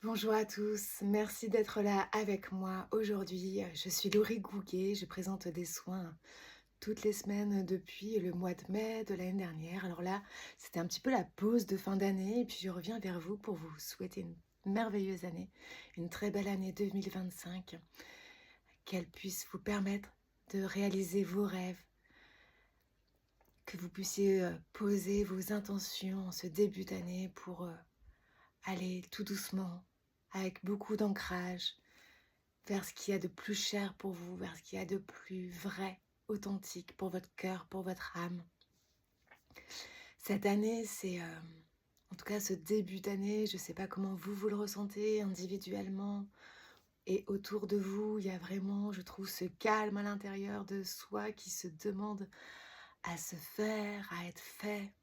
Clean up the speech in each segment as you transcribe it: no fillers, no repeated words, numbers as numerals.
Bonjour à tous, merci d'être là avec moi aujourd'hui. Je suis Laurie Gouguet, je présente des soins toutes les semaines depuis le mois de mai de l'année dernière. Alors là, c'était un petit peu la pause de fin d'année et puis je reviens vers vous pour vous souhaiter une merveilleuse année, une très belle année 2025, qu'elle puisse vous permettre de réaliser vos rêves, que vous puissiez poser vos intentions en ce début d'année pour aller tout doucement, avec beaucoup d'ancrage vers ce qu'il y a de plus cher pour vous, vers ce qu'il y a de plus vrai, authentique pour votre cœur, pour votre âme. Cette année, en tout cas ce début d'année, je ne sais pas comment vous le ressentez individuellement et autour de vous, il y a vraiment, je trouve, ce calme à l'intérieur de soi qui se demande à se faire, à être fait.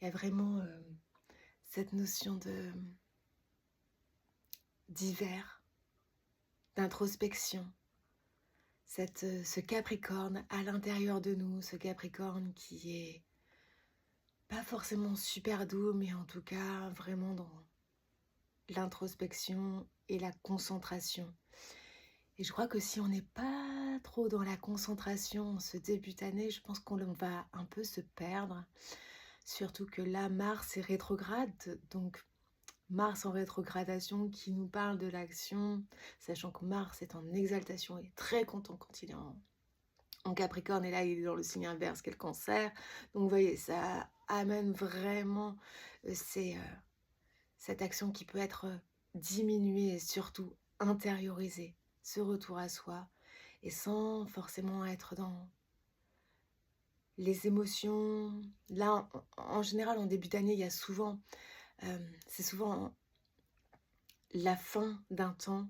Il y a vraiment cette notion d'hiver, d'introspection, ce Capricorne à l'intérieur de nous, ce Capricorne qui est pas forcément super doux, mais en tout cas vraiment dans l'introspection et la concentration. Et je crois que si on n'est pas trop dans la concentration en ce début d'année, je pense qu'on va un peu se perdre. Surtout que là, Mars est rétrograde, donc Mars en rétrogradation qui nous parle de l'action, sachant que Mars est en exaltation et très content quand il est en Capricorne, et là il est dans le signe inverse qui est le Cancer. Donc vous voyez, ça amène vraiment cette action qui peut être diminuée et surtout intériorisée, ce retour à soi, et sans forcément être dans les émotions. Là, en général, en début d'année, il y a souvent, c'est souvent la fin d'un temps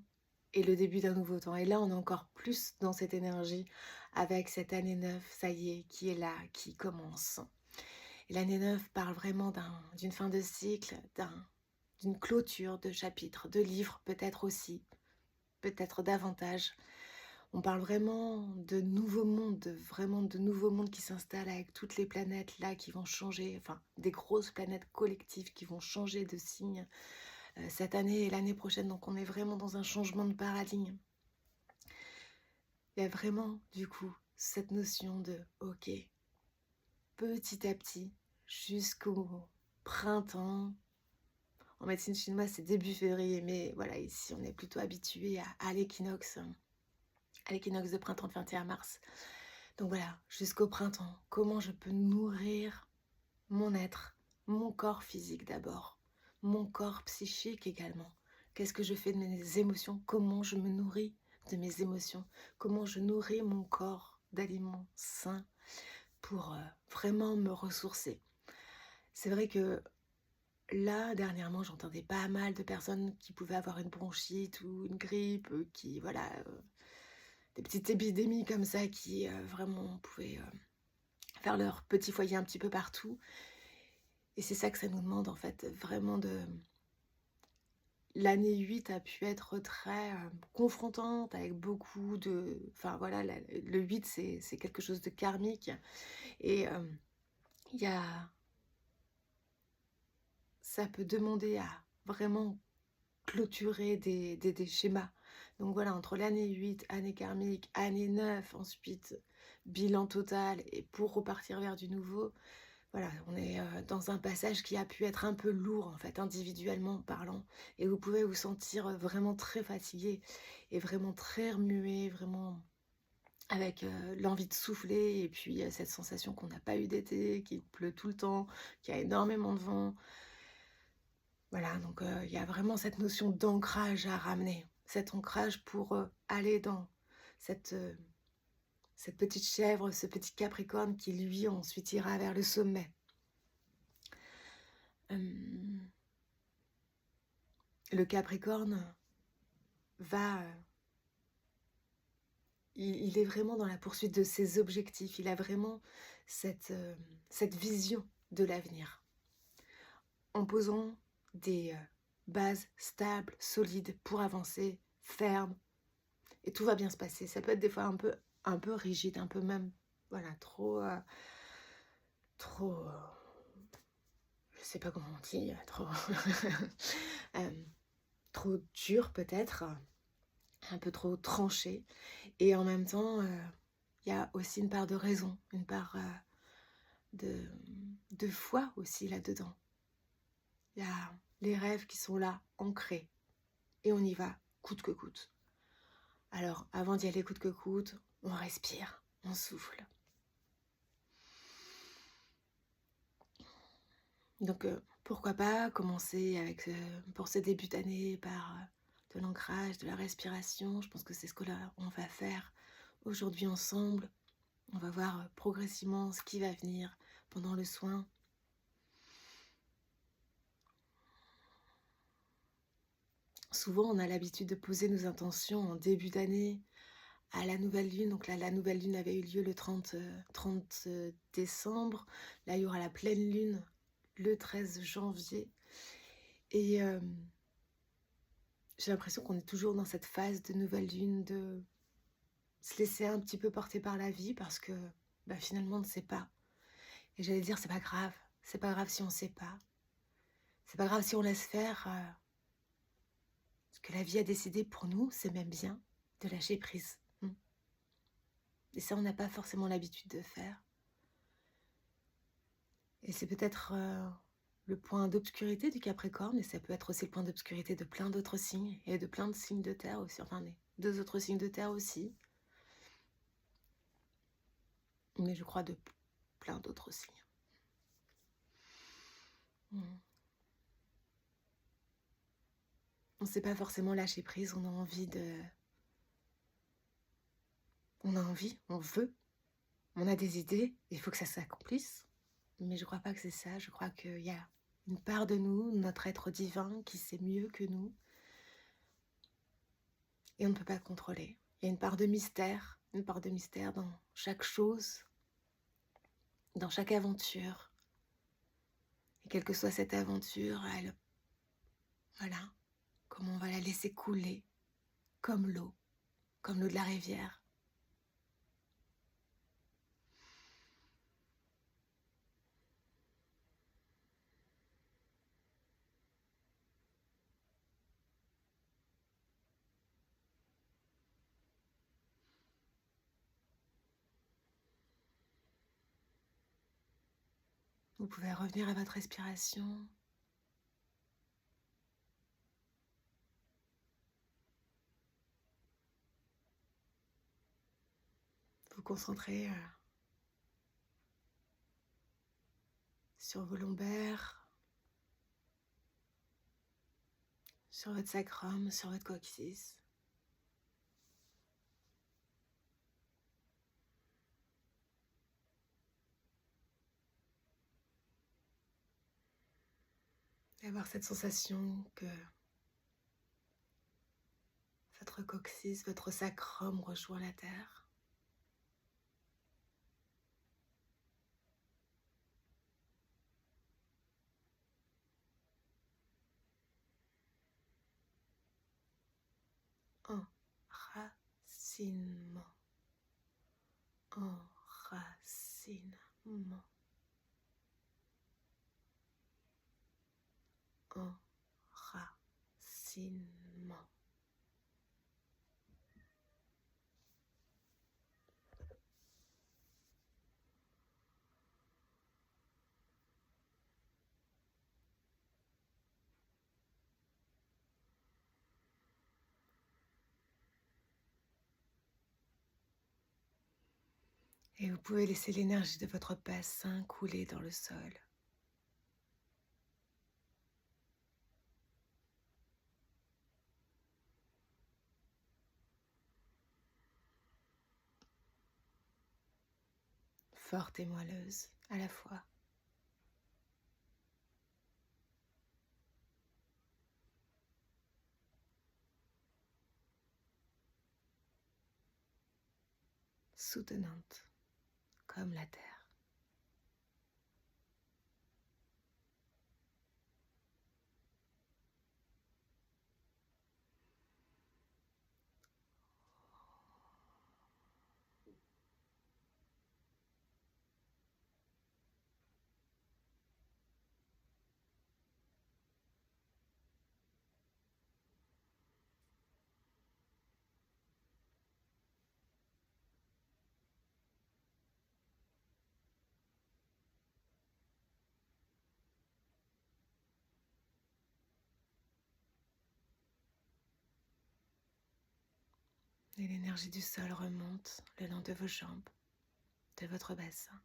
et le début d'un nouveau temps. Et là, on est encore plus dans cette énergie avec cette année 9, ça y est, qui est là, qui commence. Et l'année 9 parle vraiment d'une fin de cycle, d'une clôture de chapitres, de livres peut-être aussi, peut-être davantage. On parle vraiment de nouveaux mondes, vraiment de nouveaux mondes qui s'installent avec toutes les planètes là qui vont changer, enfin des grosses planètes collectives qui vont changer de signe cette année et l'année prochaine. Donc on est vraiment dans un changement de paradigme. Il y a vraiment du coup cette notion de ok, petit à petit, jusqu'au printemps. En médecine chinoise, c'est début février, mais voilà, ici, on est plutôt habitué à l'équinoxe de printemps de 21 mars. Donc voilà, jusqu'au printemps, comment je peux nourrir mon être, mon corps physique d'abord, mon corps psychique également. Qu'est-ce que je fais de mes émotions? Comment je me nourris de mes émotions? Comment je nourris mon corps d'aliments sains pour vraiment me ressourcer? C'est vrai que là, dernièrement, j'entendais pas mal de personnes qui pouvaient avoir une bronchite ou une grippe, des petites épidémies comme ça qui vraiment pouvaient faire leur petit foyer un petit peu partout. Et c'est ça que ça nous demande en fait, vraiment de... L'année 8 a pu être très confrontante avec beaucoup de... Enfin voilà, le 8 c'est quelque chose de karmique. Et il y a... ça peut demander à vraiment clôturer des schémas. Donc voilà, entre l'année 8, année karmique, année 9, ensuite bilan total, et pour repartir vers du nouveau, voilà, on est dans un passage qui a pu être un peu lourd en fait, individuellement parlant, et vous pouvez vous sentir vraiment très fatigué et vraiment très remué, vraiment avec l'envie de souffler, et puis cette sensation qu'on n'a pas eu d'été, qu'il pleut tout le temps, qu'il y a énormément de vent. Voilà, donc il y a vraiment cette notion d'ancrage à ramener. Cet ancrage pour aller dans cette, euh, cette petite chèvre, ce petit capricorne qui, lui, ensuite ira vers le sommet. Le capricorne va... il est vraiment dans la poursuite de ses objectifs. Il a vraiment cette vision de l'avenir, en posant des bases stables, solides pour avancer, fermes. Et tout va bien se passer. Ça peut être des fois un peu rigide, un peu même, voilà, trop, je sais pas comment on dit, trop, euh, trop dur peut-être, un peu trop tranché et en même temps, il y a aussi une part de raison, une part, de foi aussi là-dedans. Il y a les rêves qui sont là, ancrés et on y va coûte que coûte. Alors avant d'y aller coûte que coûte, on respire, on souffle. Donc pourquoi pas commencer avec, pour ce début d'année par, de l'ancrage, de la respiration. Je pense que c'est ce que là on va faire aujourd'hui ensemble. On va voir, progressivement ce qui va venir pendant le soin. Souvent, on a l'habitude de poser nos intentions en début d'année, à la nouvelle lune. Donc là, la nouvelle lune avait eu lieu le 30 décembre. Là, il y aura la pleine lune le 13 janvier. Et j'ai l'impression qu'on est toujours dans cette phase de nouvelle lune, de se laisser un petit peu porter par la vie parce que bah, finalement, on ne sait pas. Et j'allais dire, c'est pas grave. C'est pas grave si on ne sait pas. C'est pas grave si on laisse faire. Ce que la vie a décidé pour nous, c'est même bien de lâcher prise. Et ça, on n'a pas forcément l'habitude de faire. Et c'est peut-être le point d'obscurité du Capricorne, et ça peut être aussi le point d'obscurité de plein d'autres signes, et de plein de signes de terre aussi, enfin, des deux autres signes de terre aussi, mais je crois de plein d'autres signes. On ne sait pas forcément lâcher prise, on a envie de... On a envie, on veut, on a des idées, il faut que ça s'accomplisse. Mais je ne crois pas que c'est ça, je crois qu'il y a une part de nous, notre être divin, qui sait mieux que nous, et on ne peut pas contrôler. Il y a une part de mystère dans chaque chose, dans chaque aventure. Et quelle que soit cette aventure, elle, voilà, comment on va la laisser couler, comme l'eau de la rivière. Vous pouvez revenir à votre respiration. Vous concentrer sur vos lombaires, sur votre sacrum, sur votre coccyx. Et avoir cette sensation que votre coccyx, votre sacrum rejoint la terre. Enracinement. Enracinement. Enracinement. Et vous pouvez laisser l'énergie de votre bassin couler dans le sol. Forte et moelleuse à la fois. Soutenante comme la terre. Et l'énergie du sol remonte le long de vos jambes, de votre bassin.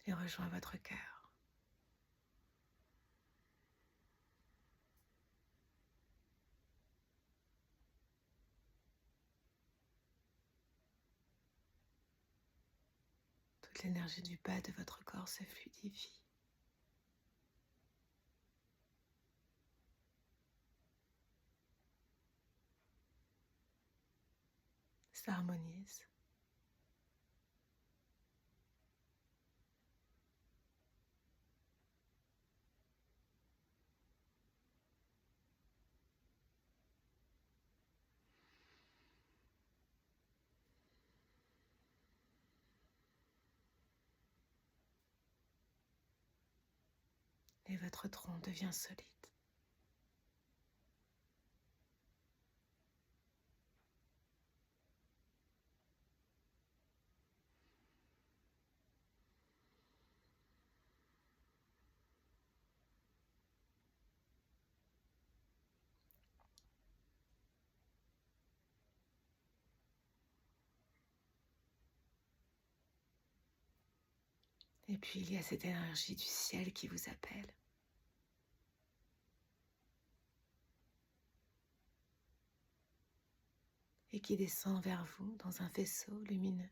Et rejoint votre cœur. Toute l'énergie du bas de votre corps se fluidifie. S'harmonise. Et votre tronc devient solide. Et puis il y a cette énergie du ciel qui vous appelle. Et qui descend vers vous dans un faisceau lumineux.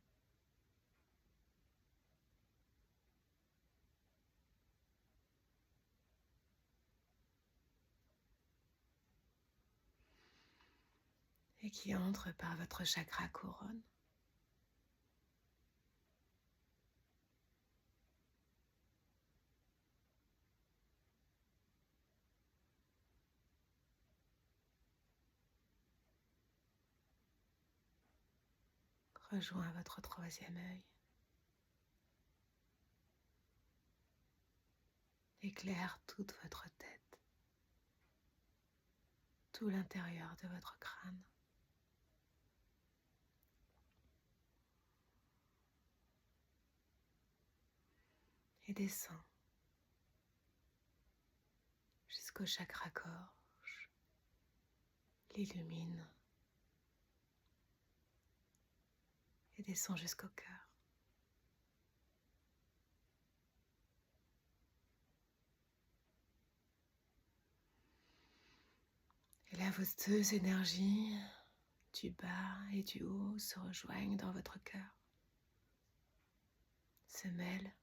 Et qui entre par votre chakra couronne. Rejoint votre troisième œil. Éclaire toute votre tête, tout l'intérieur de votre crâne. Et descend jusqu'au chakra gorge, l'illumine et descend jusqu'au cœur. Et là, vos deux énergies du bas et du haut se rejoignent dans votre cœur, se mêlent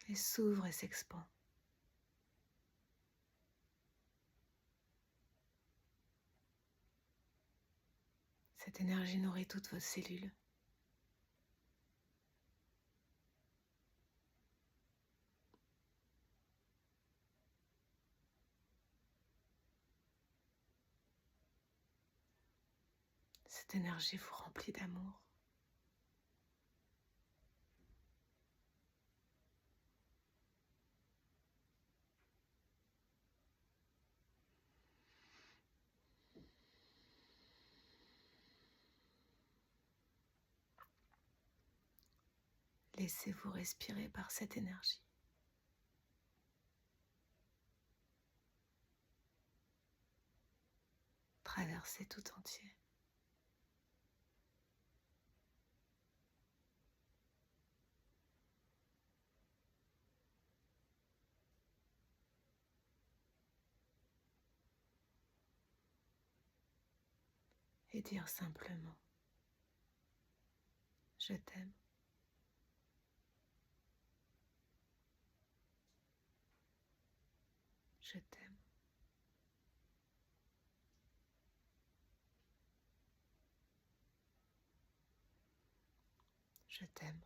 et s'ouvrent et s'expandent. Cette énergie nourrit toutes vos cellules. Cette énergie vous remplit d'amour. Laissez-vous respirer par cette énergie. Traverser tout entier. Et dire simplement, je t'aime. Je t'aime. Je t'aime.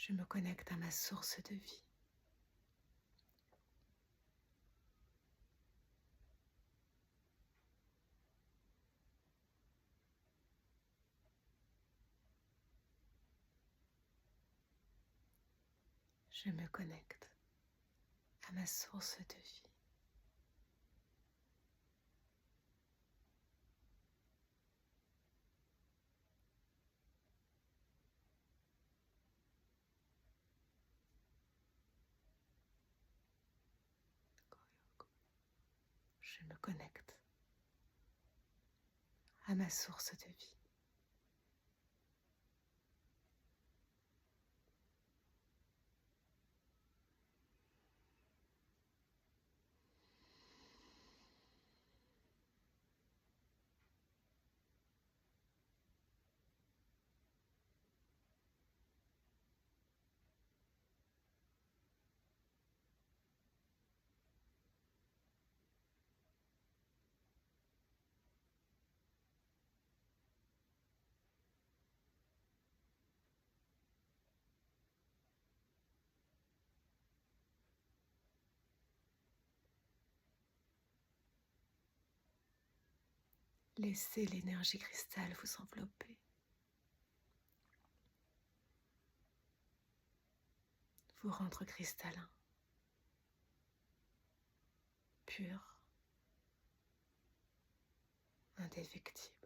Je me connecte à ma source de vie. Je me connecte à ma source de vie. Je me connecte à ma source de vie. Laissez l'énergie cristal vous envelopper, vous rendre cristallin, pur, indéfectible.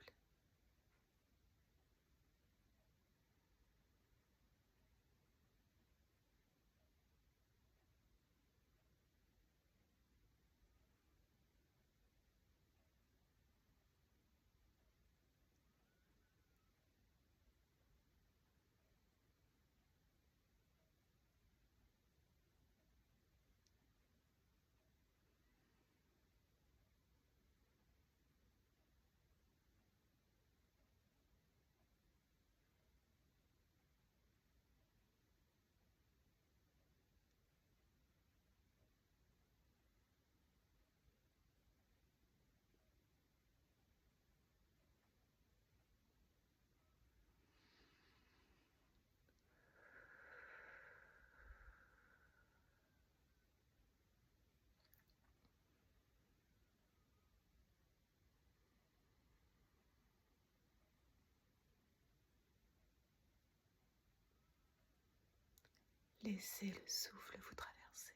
Laissez le souffle vous traverser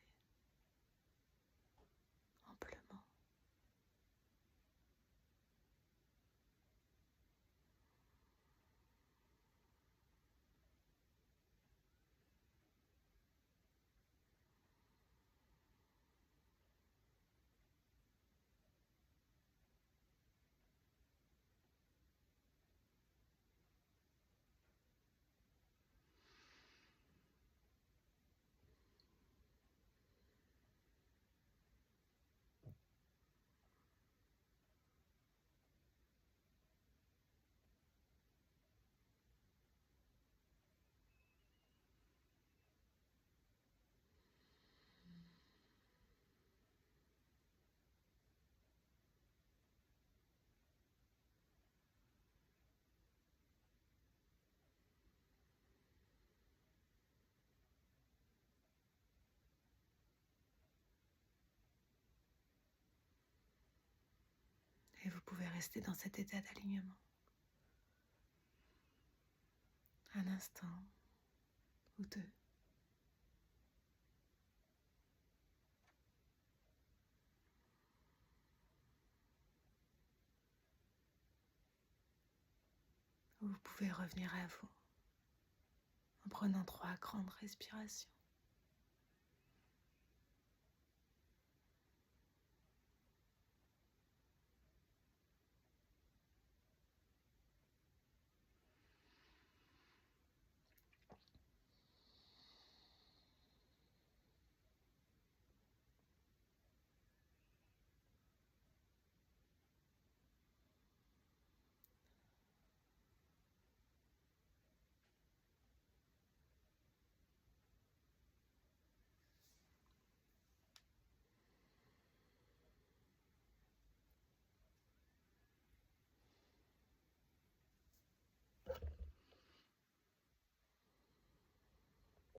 amplement. Et vous pouvez rester dans cet état d'alignement un instant ou deux. Vous pouvez revenir à vous en prenant 3 grandes respirations.